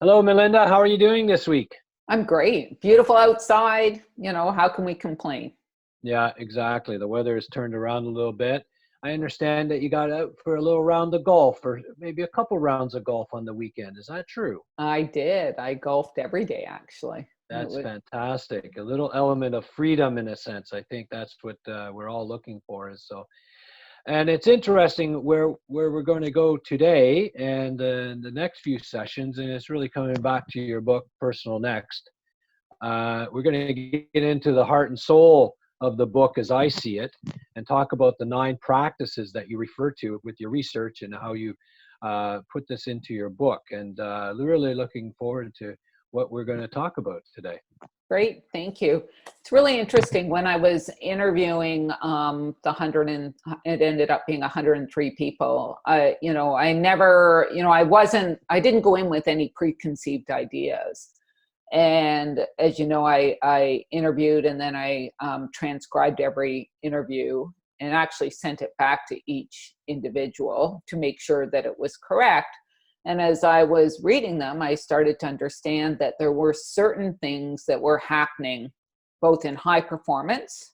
Hello, Melinda. How are you doing this week? I'm great. Beautiful outside. How can we complain? Yeah, exactly. The weather has turned around a little bit. I understand that you got out for a little round of golf, or maybe a couple rounds of golf on the weekend. Is that true? I did. I golfed every day, actually. It That's was fantastic. A little element of freedom, in a sense. I think that's what we're all looking for. And it's interesting where we're going to go today, and the next few sessions. And it's really coming back to your book, Personal Next. We're going to get into the heart and soul of the book as I see it, and talk about the 9 practices that you refer to with your research and how you put this into your book. And really looking forward to what we're going to talk about today. great. Thank you. It's really interesting. When I was interviewing the 100 and it ended up being 103 people. I didn't go in with any preconceived ideas. And as you know, I interviewed, and then I transcribed every interview and actually sent it back to each individual to make sure that it was correct. And as I was reading them, I started to understand that there were certain things that were happening both in high performance.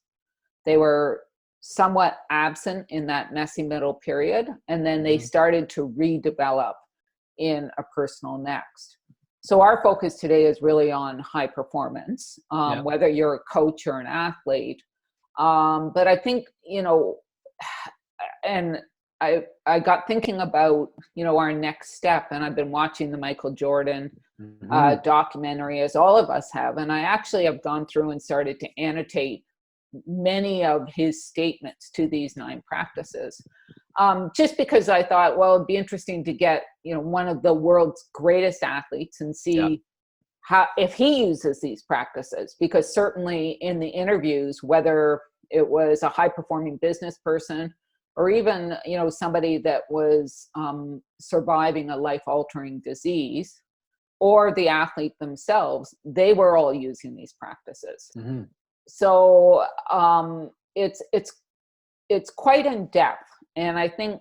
They were somewhat absent in that messy middle period, and then they started to redevelop in a personal next. So our focus today is really on high performance, whether you're a coach or an athlete. But I think, and I got thinking about, our next step, and I've been watching the Michael Jordan documentary, as all of us have. And I actually have gone through and started to annotate many of his statements to these 9 practices. Just because I thought, well, it'd be interesting to get, one of the world's greatest athletes and see if he uses these practices, because certainly in the interviews, whether it was a high performing business person or even, somebody that was surviving a life altering disease, or the athlete themselves, they were all using these practices. So it's quite in depth. And I think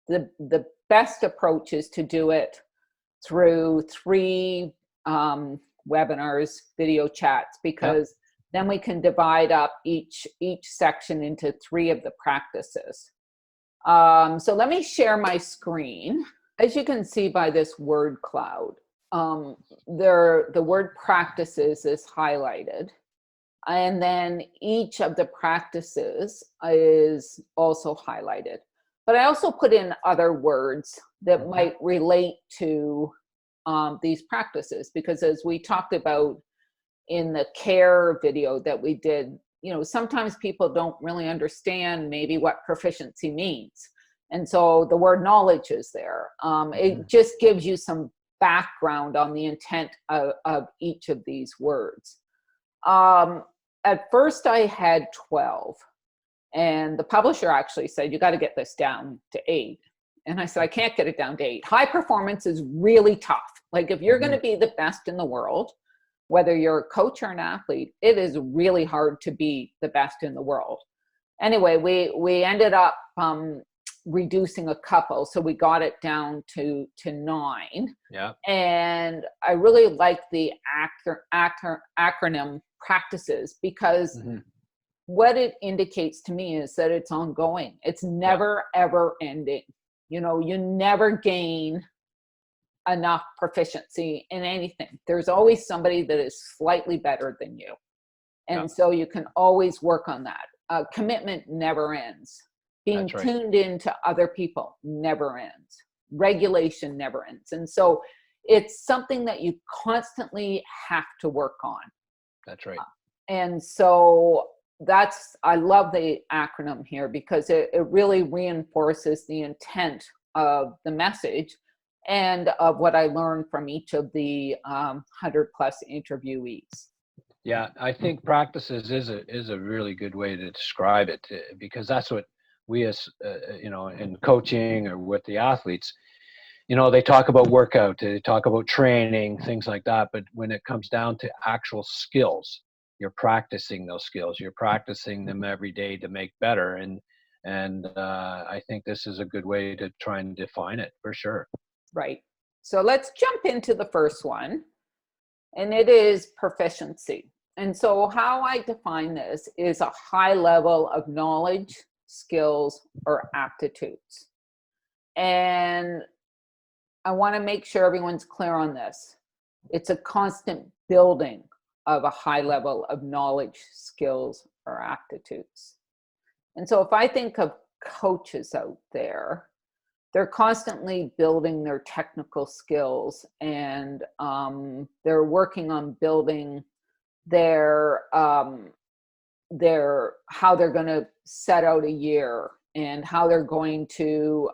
the best approach is to do it through 3 webinars, video chats, because then we can divide up each section into 3 of the practices. So let me share my screen. As you can see by this word cloud, the word practices is highlighted. And then each of the practices is also highlighted. But I also put in other words that might relate to these practices, because as we talked about in the care video that we did, sometimes people don't really understand maybe what proficiency means. And so the word knowledge is there. It just gives you some background on the intent of each of these words. At first I had 12, and the publisher actually said, you got to get this down to 8. And I said, I can't get it down to 8. High performance is really tough. Like, if you're going to be the best in the world, whether you're a coach or an athlete, it is really hard to be the best in the world. Anyway, we ended up reducing a couple, so we got it down to 9. And I really like the acronym practices, because what it indicates to me is that it's ongoing. It's never ever ending. You never gain enough proficiency in anything. There's always somebody that is slightly better than you, and so you can always work on that. Commitment never ends. Being tuned into other people never ends. Regulation never ends. And so it's something that you constantly have to work on. That's right. And so I love the acronym here, because it really reinforces the intent of the message and of what I learned from each of the 100+ interviewees. Yeah, I think practices is a really good way to describe it, because that's what we as in coaching or with the athletes, they talk about workout, they talk about training, things like that. But when it comes down to actual skills, you're practicing those skills. You're practicing them every day to make better. And I think this is a good way to try and define it, for sure. Right. So let's jump into the first one, and it is proficiency. And so how I define this is a high level of knowledge, skills, or aptitudes. And I want to make sure everyone's clear on this. It's a constant building of a high level of knowledge, skills, or aptitudes. And so if I think of coaches out there, they're constantly building their technical skills, and they're working on building their how they're going to set out a year, and how they're going to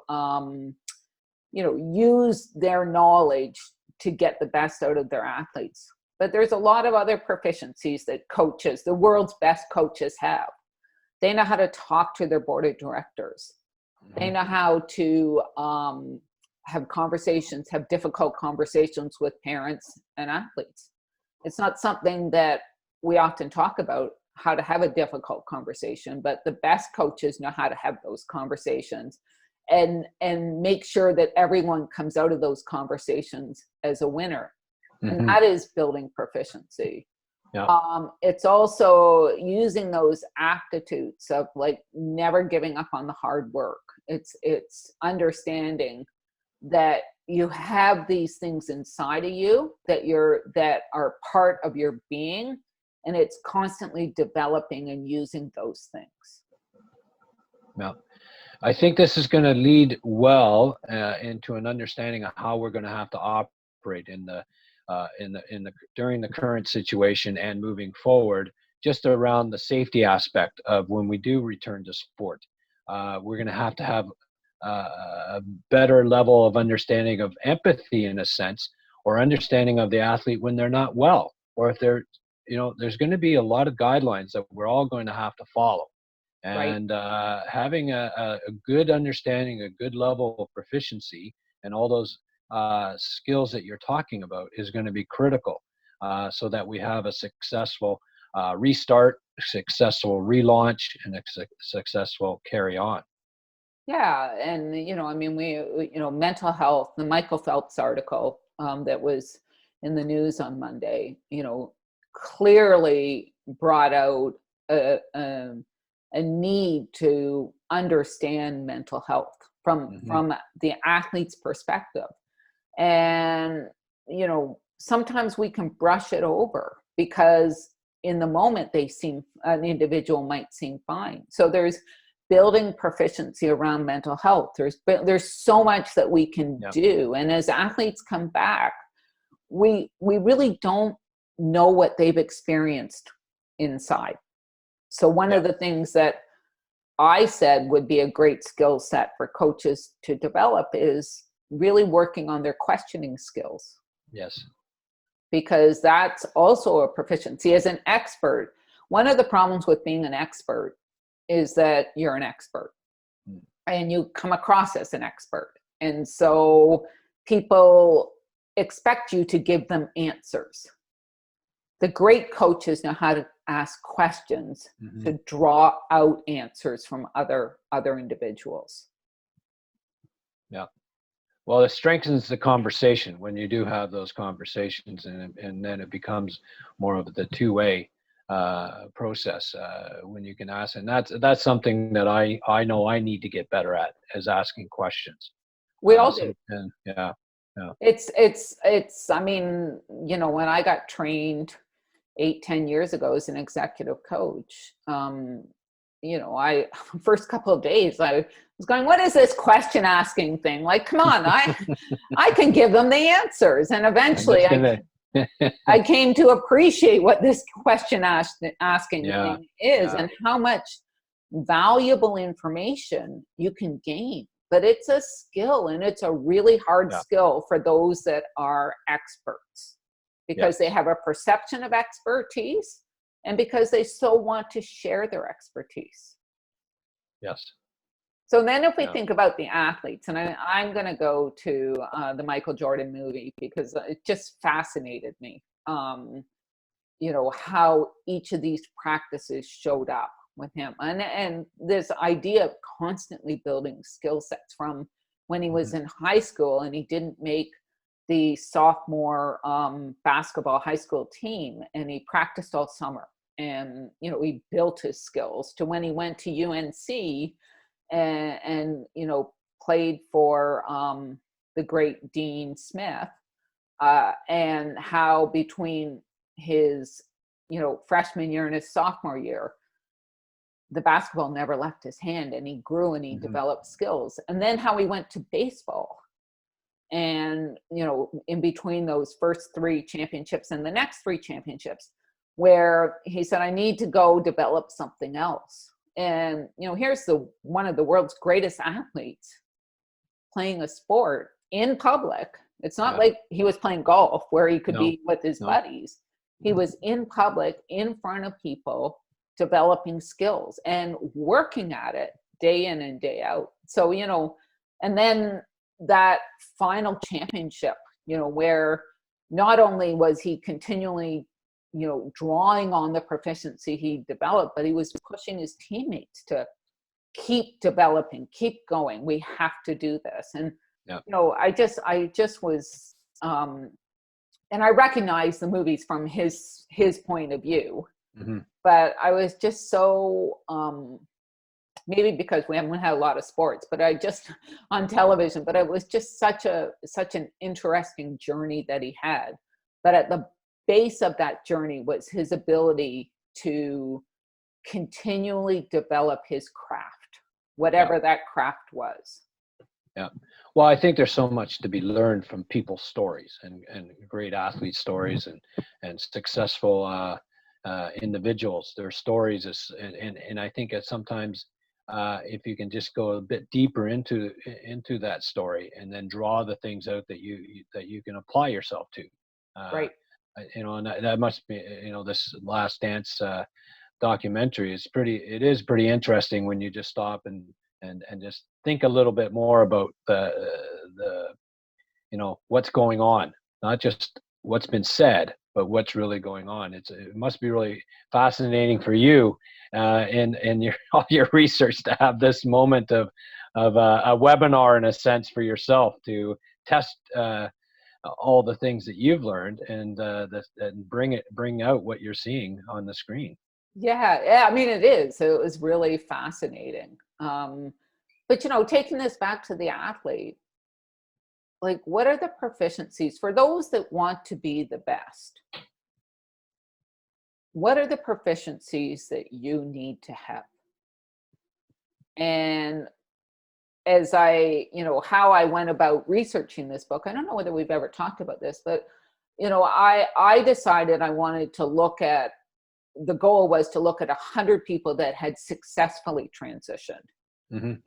use their knowledge to get the best out of their athletes. But there's a lot of other proficiencies that coaches, the world's best coaches, have. They know how to talk to their board of directors. They know how to have conversations, have difficult conversations with parents and athletes. It's not something that we often talk about, how to have a difficult conversation, but the best coaches know how to have those conversations and make sure that everyone comes out of those conversations as a winner. And that is building proficiency. Yeah. It's also using those aptitudes of like never giving up on the hard work. It's understanding that you have these things inside of you that are part of your being, and it's constantly developing and using those things. Yeah. I think this is going to lead well into an understanding of how we're going to have to operate during the current situation and moving forward, just around the safety aspect of when we do return to sport. We're going to have a better level of understanding of empathy, in a sense, or understanding of the athlete when they're not well, or if they're, there's going to be a lot of guidelines that we're all going to have to follow. And having a good understanding, a good level of proficiency, and all those skills that you're talking about is going to be critical, so that we have a successful restart, successful relaunch, and a successful carry on. Yeah, and mental health, the Michael Phelps article that was in the news on Monday, clearly brought out a need to understand mental health from the athlete's perspective. And sometimes we can brush it over because in the moment an individual might seem fine. So there's building proficiency around mental health. There's so much that we can do, and as athletes come back, we really don't know what they've experienced inside. So one of the things that I said would be a great skill set for coaches to develop is really working on their questioning skills. Yes. Because that's also a proficiency. As an expert, one of the problems with being an expert is that you're an expert and you come across as an expert. And so people expect you to give them answers. The great coaches know how to ask questions to draw out answers from other individuals. Yeah. Well, it strengthens the conversation when you do have those conversations, and then it becomes more of the two-way process when you can ask, and that's something that I know I need to get better at, is asking questions. We all do. And yeah. It's I mean, when I got trained 8-10 years ago as an executive coach, I first couple of days I was going, what is this question asking thing? Like, come on, I can give them the answers. And eventually I came to appreciate what this question asking thing is, and how much valuable information you can gain. But it's a skill, and it's a really hard skill for those that are experts, because they have a perception of expertise, and because they so want to share their expertise. Yes. So then if we think about the athletes, and I'm going to go to the Michael Jordan movie, because it just fascinated me, how each of these practices showed up with him. And this idea of constantly building skill sets from when he was in high school and he didn't make the sophomore basketball high school team, and he practiced all summer, and he built his skills to when he went to UNC and played for the great Dean Smith, and how between his freshman year and his sophomore year, the basketball never left his hand, and he grew and he developed skills. And then how he went to baseball, and in between those first 3 championships and the next 3 championships, where he said, I need to go develop something else. And here's one of the world's greatest athletes playing a sport in public. It's not like he was playing golf where he could be with his buddies. He was in public, in front of people, developing skills and working at it day in and day out. So, and then that final championship, where not only was he continually, drawing on the proficiency he developed, but he was pushing his teammates to keep developing, keep going. We have to do this. And, I just was, and I recognize the movies from his point of view, but I was just so, maybe because we haven't had a lot of sports, but on television, but it was just such an interesting journey that he had. But at the base of that journey was his ability to continually develop his craft, whatever that craft was. Yeah. Well, I think there's so much to be learned from people's stories and great athlete stories and successful individuals. Their stories and I think that sometimes if you can just go a bit deeper into that story and then draw the things out that you can apply yourself to. Right. And that must be, this Last Dance documentary is pretty interesting when you just stop and just think a little bit more about the what's going on, not just what's been said, but what's really going on. It must be really fascinating for you in all your research to have this moment of a webinar in a sense for yourself to test all the things that you've learned and bring out what you're seeing on the screen. Yeah. I mean, it is. So it was really fascinating. But taking this back to the athlete, like, what are the proficiencies for those that want to be the best? What are the proficiencies that you need to have? And as how I went about researching this book, I don't know whether we've ever talked about this, but, I decided I wanted to look at, the goal was to look at 100 people that had successfully transitioned.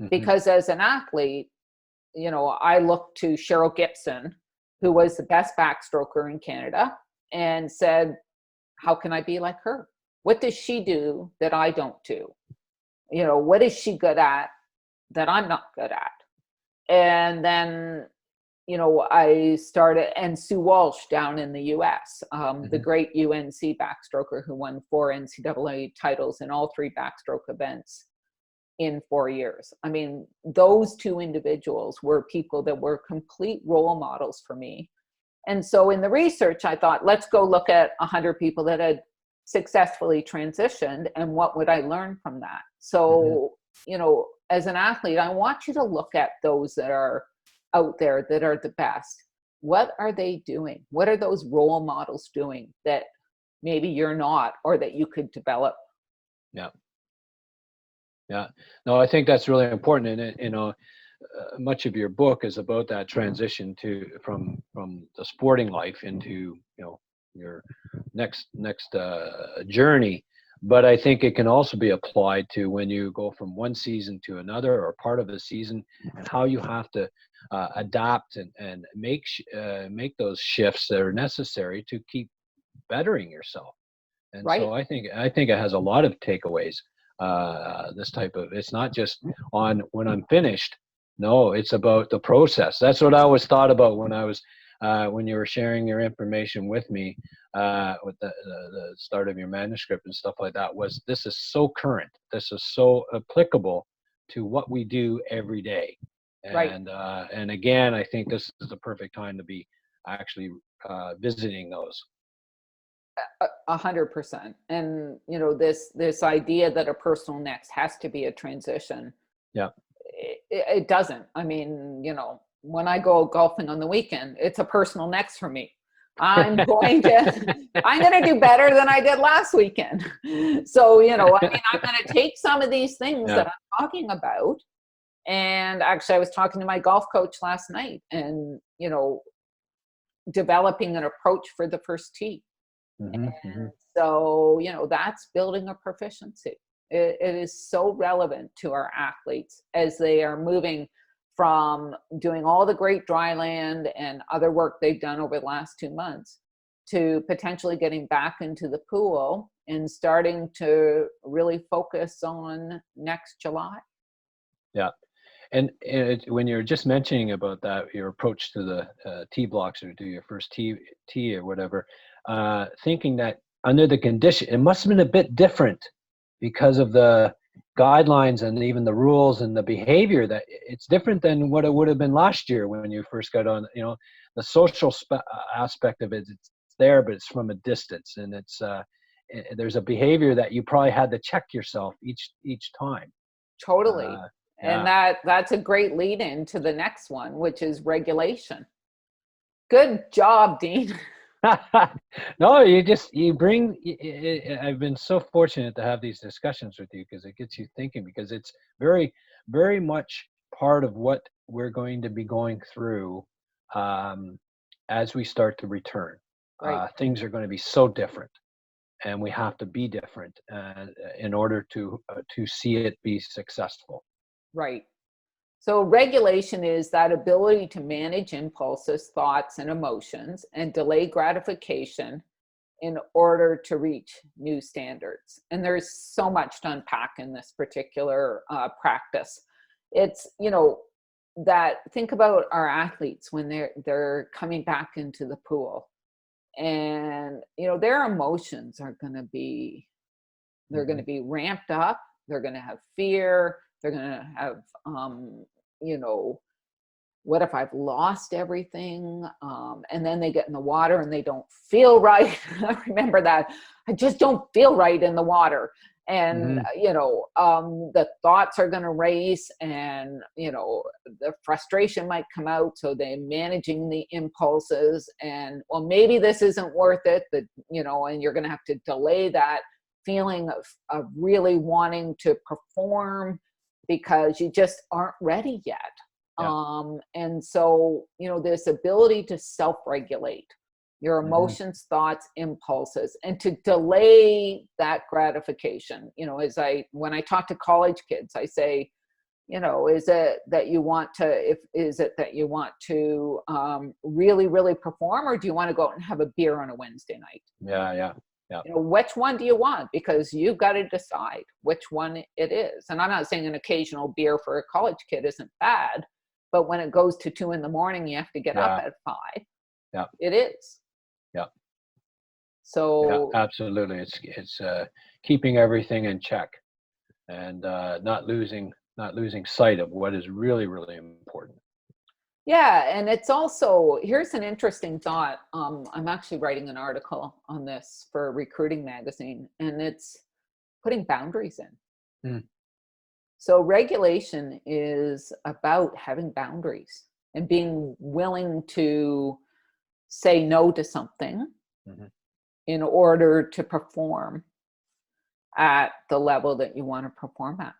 Because as an athlete, I looked to Cheryl Gibson, who was the best backstroker in Canada, and said, how can I be like her? What does she do that I don't do? What is she good at that I'm not good at? And then, I started, and Sue Walsh down in the US, the great UNC backstroker who won 4 NCAA titles in all 3 backstroke events in 4 years. I mean, those 2 individuals were people that were complete role models for me. And so in the research, I thought, let's go look at 100 people that had successfully transitioned, and what would I learn from that? So, as an athlete, I want you to look at those that are out there that are the best. What are they doing? What are those role models doing that maybe you're not, or that you could develop? Yeah. No, I think that's really important. And, much of your book is about that transition from the sporting life into, your next journey. But I think it can also be applied to when you go from one season to another, or part of a season, and how you have to adapt and make those shifts that are necessary to keep bettering yourself. And so I think it has a lot of takeaways. This type of, it's not just on when I'm finished. No, it's about the process. That's what I always thought about when I was when you were sharing your information with me with the start of your manuscript and stuff like that. Was this is so current. This is so applicable to what we do every day. And again, I think this is the perfect time to be actually visiting those. 100%. And this idea that a personal next has to be a transition. Yeah. It doesn't. I mean, when I go golfing on the weekend, it's a personal next for me. I'm going to do better than I did last weekend. So, I'm going to take some of these things that I'm talking about. And actually, I was talking to my golf coach last night and, developing an approach for the first tee. And so, that's building a proficiency. It is so relevant to our athletes as they are moving from doing all the great dry land and other work they've done over the last 2 months to potentially getting back into the pool and starting to really focus on next July. Yeah. And when you're just mentioning about that, your approach to the tee blocks or do your first tee or whatever, thinking that under the condition, it must have been a bit different because of the guidelines and even the rules and the behavior, that it's different than what it would have been last year when you first got on. The social aspect of it, it's there, but it's from a distance, and it's there's a behavior that you probably had to check yourself each time. Totally. And that's a great lead in to the next one, which is regulation. Good job, Dean. No, I've been so fortunate to have these discussions with you because it gets you thinking, because it's very, very much part of what we're going to be going through as we start to return. Right. Things are going to be so different, and we have to be different in order to see it be successful. Right. So regulation is that ability to manage impulses, thoughts, and emotions and delay gratification in order to reach new standards. And there's so much to unpack in this particular practice. It's, that think about our athletes when they're coming back into the pool, and, their emotions are going to be, they're going to be ramped up. They're going to have fear. They're going to have, what if I've lost everything? And then they get in the water and they don't feel right. I remember that. I just don't feel right in the water. And, the thoughts are going to race, and, the frustration might come out. So they're managing the impulses, and, well, maybe this isn't worth it, and you're going to have to delay that feeling of really wanting to perform because you just aren't ready yet. Yeah. And so, this ability to self-regulate your emotions, thoughts, impulses, and to delay that gratification. When I talk to college kids, I say, is it that you want to really, really perform, or do you want to go out and have a beer on a Wednesday night? Yeah. Which one do you want? Because you've got to decide which one it is. And I'm not saying an occasional beer for a college kid isn't bad, but when it goes to 2 a.m, you have to get up at 5. Yeah, it is. Yeah. So absolutely, it's keeping everything in check, and not losing sight of what is really, really important. Yeah, and it's also, here's an interesting thought. I'm actually writing an article on this for Recruiting Magazine, and it's putting boundaries in. So regulation is about having boundaries and being willing to say no to something in order to perform at the level that you want to perform at.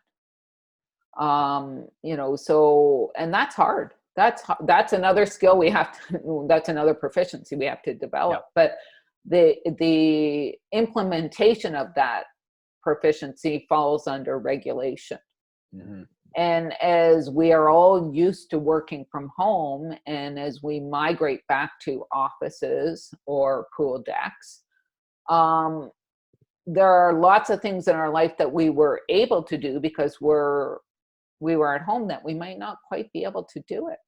So, and that's hard. That's another skill we have to, that's another proficiency we have to develop. But the implementation of that proficiency falls under regulation. And as we are all used to working from home, and as we migrate back to offices or pool decks, there are lots of things in our life that we were able to do because we were at home that we might not quite be able to do it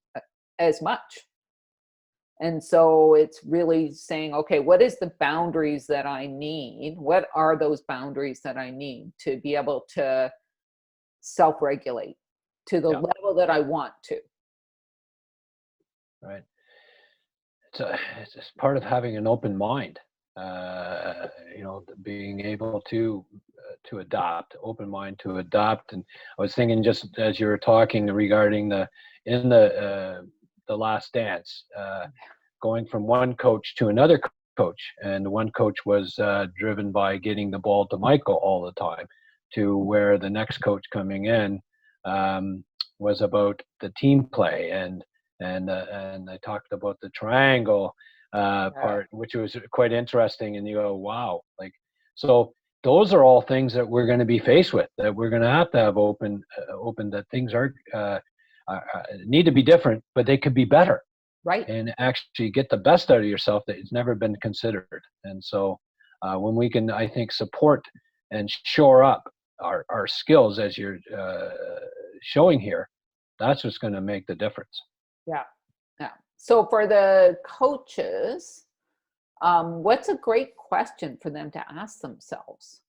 as much. And so it's really saying, okay, what is the boundaries that I need? What are those boundaries that I need to be able to self-regulate to the level that I want to? Right. it's part of having an open mind. Being able to adopt, open mind to adopt. And I was thinking, just as you were talking regarding the Last Dance, going from one coach to another coach, and the one coach was driven by getting the ball to Michael all the time, to where the next coach coming in was about the team play, and I talked about the triangle part, which was quite interesting. And you go, wow, like, so those are all things that we're going to be faced with, that we're going to have open, that things are need to be different, but they could be better. Right. And actually get the best out of yourself that it's never been considered. And so when we can, I think, support and shore up our skills as you're showing here, that's what's going to make the difference. Yeah. Yeah. So for the coaches, what's a great question for them to ask themselves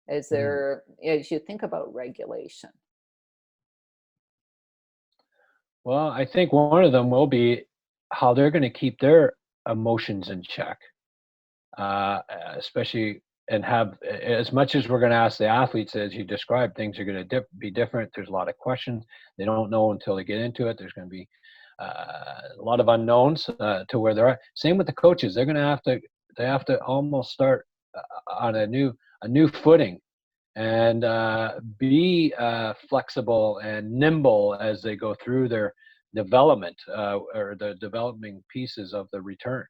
as you think about regulation? Well, I think one of them will be how they're going to keep their emotions in check, especially, and have, as much as we're going to ask the athletes, as you described, things are going to be different. There's a lot of questions. They don't know until they get into it. There's going to be a lot of unknowns to where they're at. Same with the coaches. They're going to have to almost start on a new footing, and be flexible and nimble as they go through their development or the developing pieces of the return,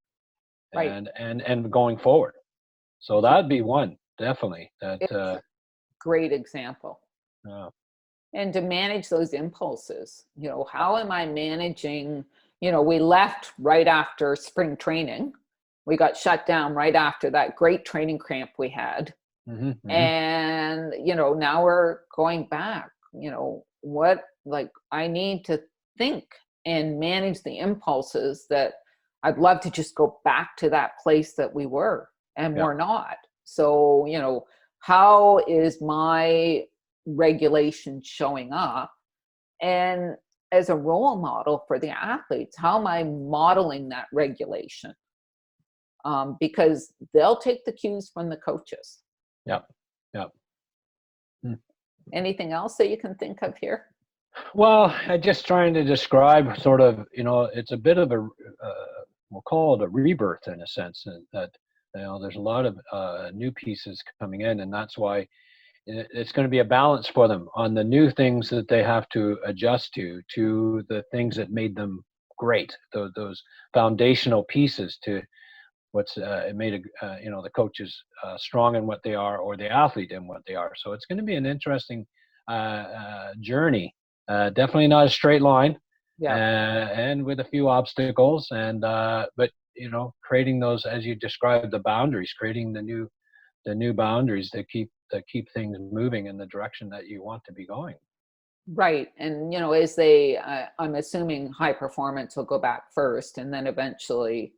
Right. and going forward. So that'd be one, definitely. Great example. And to manage those impulses, how am I managing? We left right after spring training. We got shut down right after that great training camp we had. And now we're going back. I need to think and manage the impulses that I'd love to just go back to that place that we were, and we're not. So how is my regulation showing up? And as a role model for the athletes, how am I modeling that regulation? Because they'll take the cues from the coaches. Yep. Anything else that you can think of here? Well, I'm just trying to describe sort of, it's a bit of a, we'll call it a rebirth in a sense, that, there's a lot of new pieces coming in, and that's why it's going to be a balance for them on the new things that they have to adjust to the things that made them great, those foundational pieces to what's it made the coaches strong in what they are, or the athlete in what they are. So it's going to be an interesting journey. Definitely not a straight line, and with a few obstacles, and but creating those, as you described, the boundaries, creating the new boundaries that keep things moving in the direction that you want to be going. Right. And as they I'm assuming high performance will go back first, and then eventually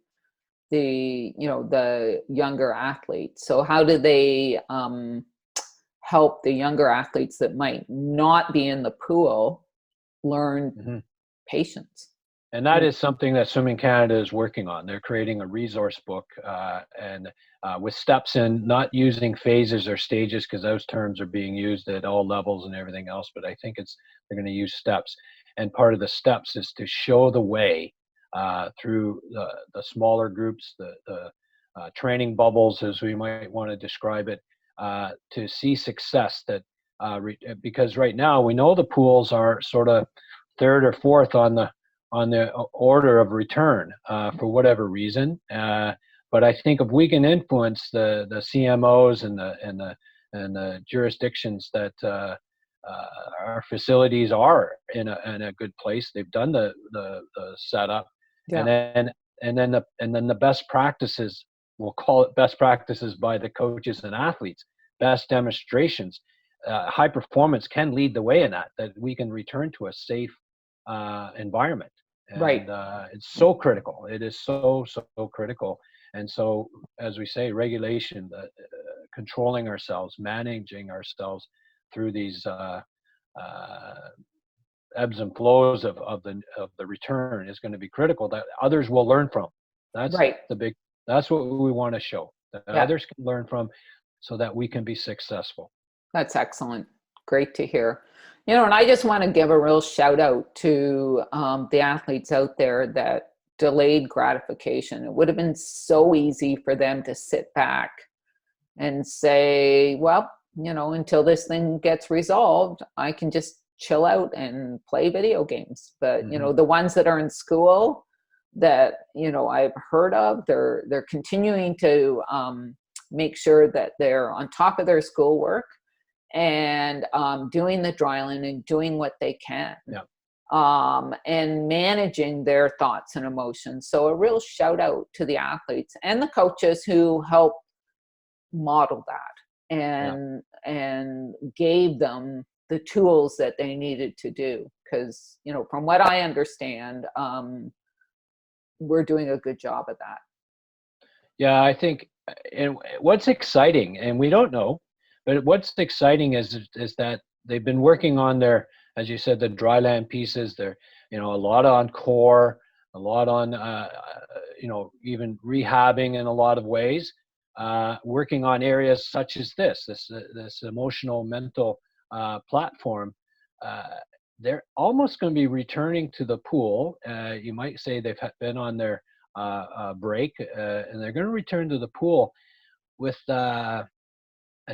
the younger athletes. So how do they help the younger athletes that might not be in the pool learn patience? And that is something that Swimming Canada is working on. They're creating a resource book and with steps in, not using phases or stages, because those terms are being used at all levels and everything else. But I think they're going to use steps. And part of the steps is to show the way through the smaller groups, the training bubbles, as we might want to describe it, to see success. Because right now we know the pools are sort of third or fourth on the order of return for whatever reason. But I think if we can influence the CMOs and the jurisdictions that our facilities are in a good place, they've done the setup, and then the best practices, we'll call it best practices by the coaches and athletes, best demonstrations. High performance can lead the way in that we can return to a safe environment. And it's so critical. It is so critical. And so, as we say, regulation, controlling ourselves, managing ourselves through these ebbs and flows of the return is going to be critical, that others will learn from. That's Right. that's what we want to show, that Yeah. others can learn from, so that we can be successful. That's excellent. Great to hear. And I just want to give a real shout out to the athletes out there that delayed gratification. It would have been so easy for them to sit back and say, well, until this thing gets resolved, I can just chill out and play video games. But, the ones that are in school that, I've heard of, they're continuing to make sure that they're on top of their schoolwork and doing the dryland and doing what they can. Yeah. And managing their thoughts and emotions. So a real shout out to the athletes and the coaches who helped model that and gave them the tools that they needed to do. Because, from what I understand, we're doing a good job of that. Yeah, I think, and what's exciting, and we don't know, but what's exciting is that they've been working on their, as you said, the dryland pieces. They're, a lot on core, a lot on, even rehabbing in a lot of ways, working on areas such as this emotional, mental platform. They're almost going to be returning to the pool. You might say they've been on their break, and they're going to return to the pool with a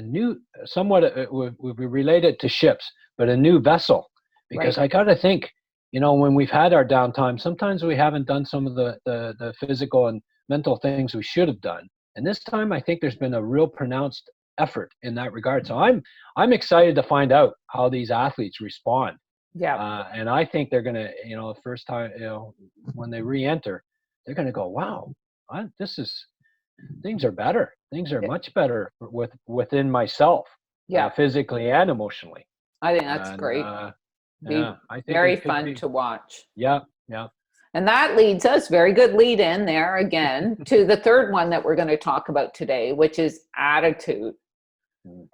new, somewhat would be related to ships, but a new vessel. Because Right. I got to think, when we've had our downtime, sometimes we haven't done some of the physical and mental things we should have done. And this time, I think there's been a real pronounced effort in that regard. So I'm excited to find out how these athletes respond. Yeah. And I think they're going to, the first time, when they re-enter, they're going to go, wow, things are better. Things are much better within myself, physically and emotionally. I think that's great. I think very fun to watch. Yeah. And that leads us, very good lead in there again, to the third one that we're going to talk about today, which is attitude.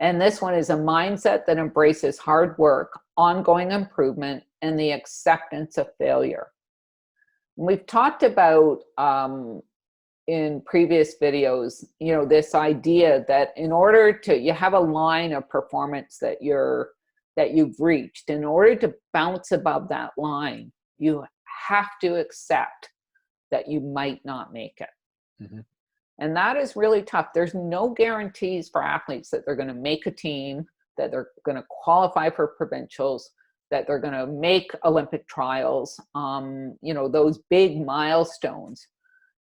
And this one is a mindset that embraces hard work, ongoing improvement, and the acceptance of failure. We've talked about in previous videos, this idea that in order to, you have a line of performance that you've reached. In order to bounce above that line, you have to accept that you might not make it. Mm-hmm. And that is really tough. There's no guarantees for athletes that they're going to make a team, that they're going to qualify for provincials, that they're going to make Olympic trials, those big milestones.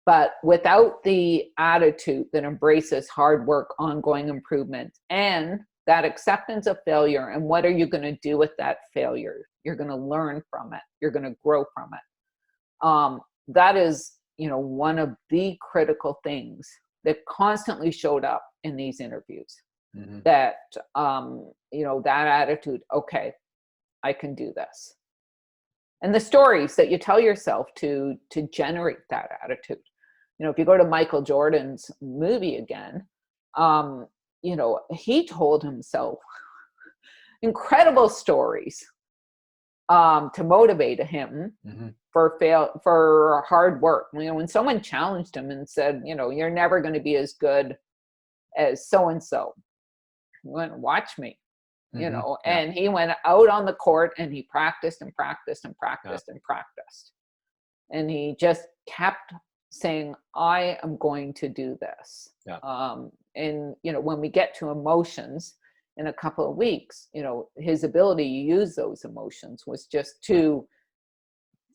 But without the attitude that embraces hard work, ongoing improvement, and that acceptance of failure, and what are you going to do with that failure? You're going to learn from it. You're going to grow from it. That is, one of the critical things that constantly showed up in these interviews. Mm-hmm. That, that attitude, okay, I can do this. And the stories that you tell yourself to generate that attitude. If you go to Michael Jordan's movie again, he told himself incredible stories to motivate him mm-hmm. for hard work. When someone challenged him and said, you're never going to be as good as so-and-so, he went, watch me, mm-hmm. And he went out on the court and he practiced and practiced and practiced and practiced. And he just kept saying, I am going to do this. Yeah. And, when we get to emotions in a couple of weeks, his ability to use those emotions was just to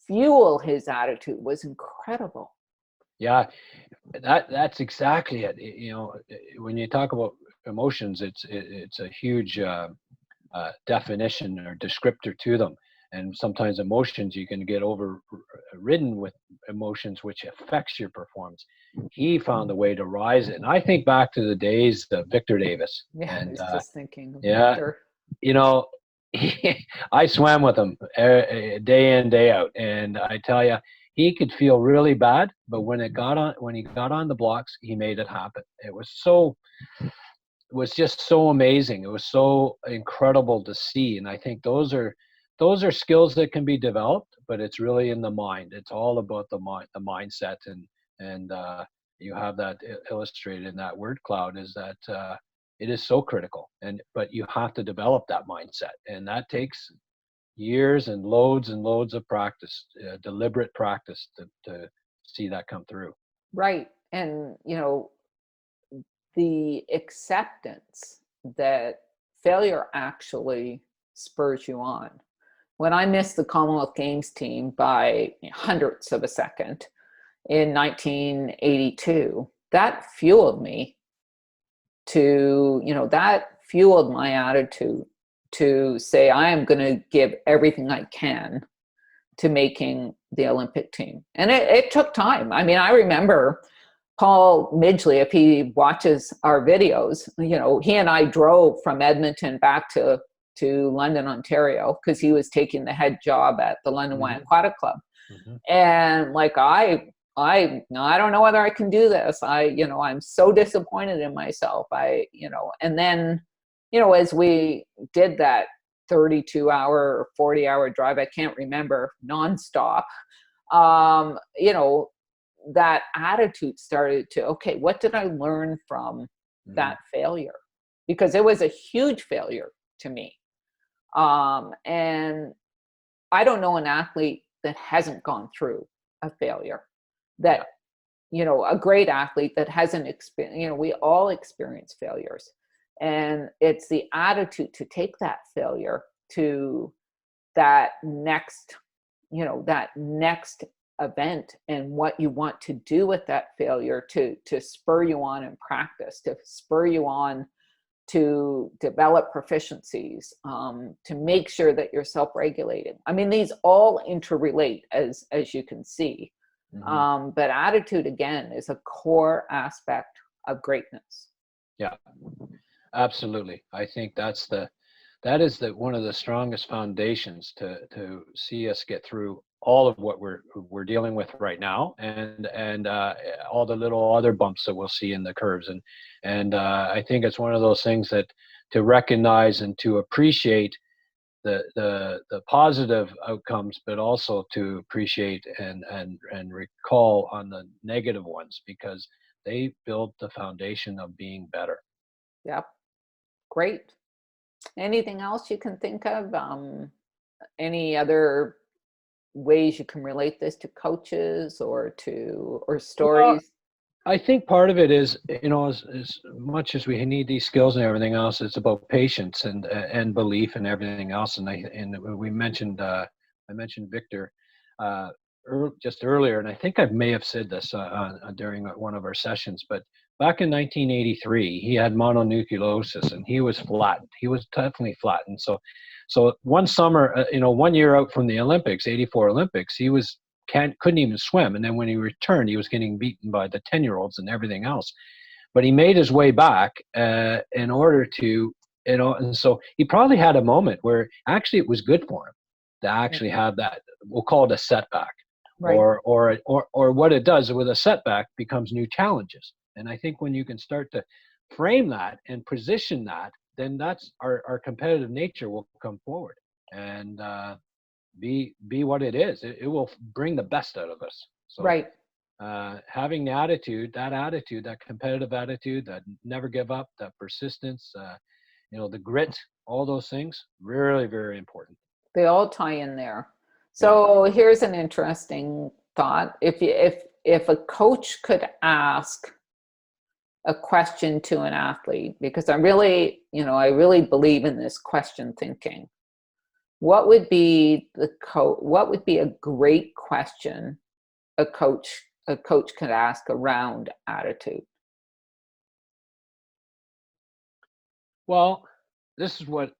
fuel his attitude was incredible. Yeah, that's exactly it. When you talk about emotions, it's a huge definition or descriptor to them. And sometimes emotions, you can get overridden with emotions, which affects your performance. He found a way to rise it. And I think back to the days of Victor Davis. Yeah, and, I was just thinking of Victor. I swam with him day in, day out. And I tell you, he could feel really bad, but when he got on the blocks, he made it happen. It was just so amazing. It was so incredible to see. And I think those are those are skills that can be developed, but it's really in the mind. It's all about the mind, the mindset, and you have that illustrated in that word cloud, is that it is so critical, but you have to develop that mindset, and that takes years and loads of practice, deliberate practice to see that come through. Right. And, the acceptance that failure actually spurs you on. When I missed the Commonwealth Games team by hundredths of a second in 1982, that fueled me that fueled my attitude to say, I am going to give everything I can to making the Olympic team. And it took time. I mean, I remember Paul Midgley, if he watches our videos, he and I drove from Edmonton back to London, Ontario, because he was taking the head job at the London Wine Aquatic Club. And like, I don't know whether I can do this. I'm so disappointed in myself. And then, as we did that 32-hour or 40-hour drive, I can't remember, nonstop, that attitude started to, okay, what did I learn from that failure? Because it was a huge failure to me. And I don't know an athlete that hasn't gone through a failure, that, a great athlete that hasn't experienced, we all experience failures. And it's the attitude to take that failure to that next event, and what you want to do with that failure to spur you on in practice, to spur you on to develop proficiencies, to make sure that you're self-regulating. I mean, these all interrelate, as you can see. But attitude, again, is a core aspect of greatness. Yeah, absolutely. I think that is one of the strongest foundations to see us get through all of what we're dealing with right now, and all the little other bumps that we'll see in the curves, and I think it's one of those things that to recognize and to appreciate the positive outcomes, but also to appreciate and recall on the negative ones, because they build the foundation of being better. Yep. Great. Anything else you can think of? Any other ways you can relate this to coaches or stories? Well, I think part of it is, as much as we need these skills and everything else, it's about patience and belief and everything else. And we mentioned, I mentioned Victor just earlier, and I think I may have said this during one of our sessions, but back in 1983, he had mononucleosis and he was flattened. He was definitely flattened. So one summer, 1 year out from the Olympics, 84 Olympics, he couldn't even swim. And then when he returned, he was getting beaten by the 10-year-olds and everything else. But he made his way back in order to, and so he probably had a moment where actually it was good for him to actually have that, we'll call it a setback. Right. Or what it does with a setback becomes new challenges. And I think when you can start to frame that and position that, then that's our competitive nature will come forward and be what it is. It will bring the best out of us. So, right. Having the attitude, that competitive attitude, that never give up, that persistence, the grit, all those things, really, very important. They all tie in there. So here's an interesting thought. If a coach could ask a question to an athlete, because I really believe in this question thinking. What would be a great question a coach could ask around attitude? Well, this is what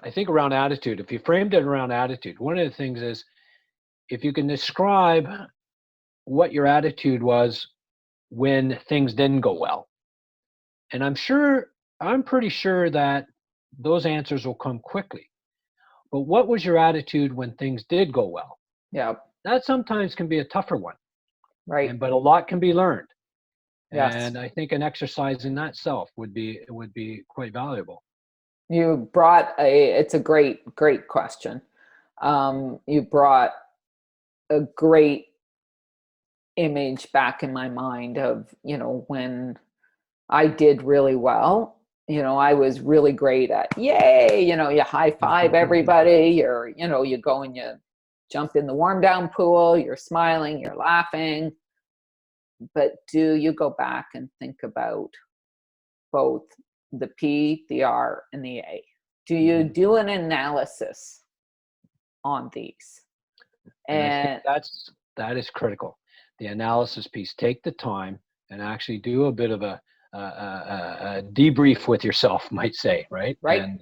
I think around attitude. If you framed it around attitude, one of the things is if you can describe what your attitude was when things didn't go well. And I'm pretty sure that those answers will come quickly. But what was your attitude when things did go well? Yeah. That sometimes can be a tougher one. Right. But a lot can be learned. Yes. And I think an exercise in that self would be quite valuable. You brought it's a great question. You brought a great image back in my mind of, when I did really well. I was really great at, yay, you high five everybody, you go and you jump in the warm down pool, you're smiling, you're laughing. But do you go back and think about both the P, the R, and the A? Do you do an analysis on these? And I think that is critical. The analysis piece. Take the time and actually do a bit of a debrief with yourself, might say, right? Right. And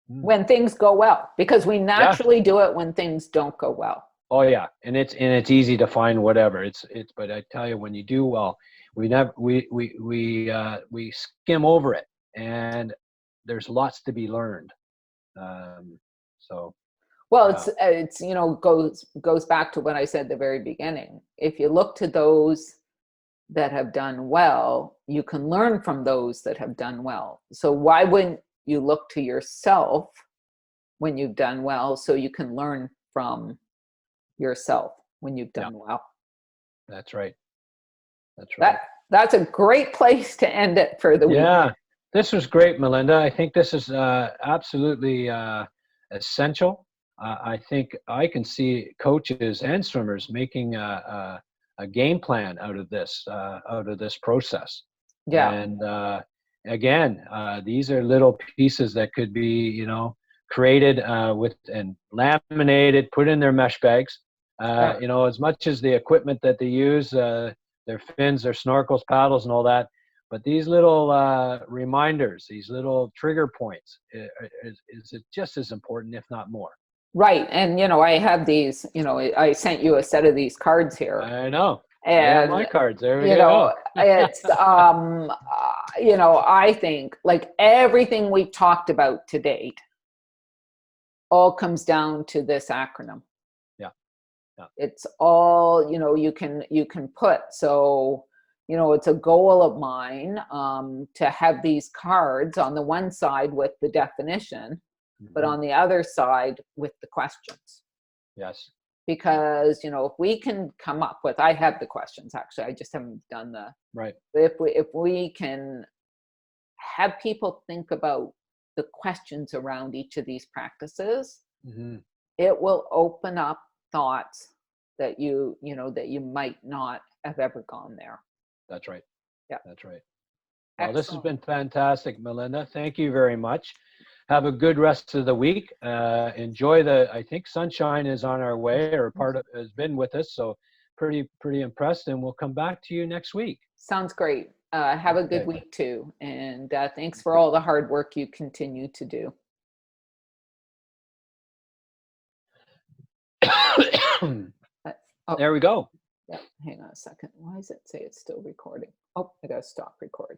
when things go well, because we naturally do it when things don't go well. Oh yeah, and it's easy to find whatever. But I tell you, when you do well, we skim over it, and there's lots to be learned. Well, it's goes back to what I said at the very beginning. If you look to those that have done well, you can learn from those that have done well. So why wouldn't you look to yourself when you've done well, so you can learn from yourself when you've done well? That's right. That's right. That's a great place to end it for the week. Yeah, this was great, Melinda. I think this is absolutely essential. I think I can see coaches and swimmers making a game plan out of this process. Yeah. And again, these are little pieces that could be, created with and laminated, put in their mesh bags. As much as the equipment that they use, their fins, their snorkels, paddles, and all that. But these little reminders, these little trigger points, is just as important, if not more. Right. And, I have these, I sent you a set of these cards here. I know. And I have my cards. There we go. It's, I think like everything we've talked about to date all comes down to this acronym. Yeah. It's all, you can put. So, it's a goal of mine to have these cards on the one side with the definition, but on the other side with the questions. Yes. Because, if we can come up with, I have the questions actually, I just haven't done the, right. If we can have people think about the questions around each of these practices, it will open up thoughts that that you might not have ever gone there. That's right. Yeah. That's right. Well, this has been fantastic, Melinda. Thank you very much. Have a good rest of the week. Enjoy I think sunshine is on our way, or has been with us. So pretty impressed, and we'll come back to you next week. Sounds great. Have a good week too. And thanks for all the hard work you continue to do. There we go. Yeah, hang on a second. Why does it say it's still recording? Oh, I gotta stop recording.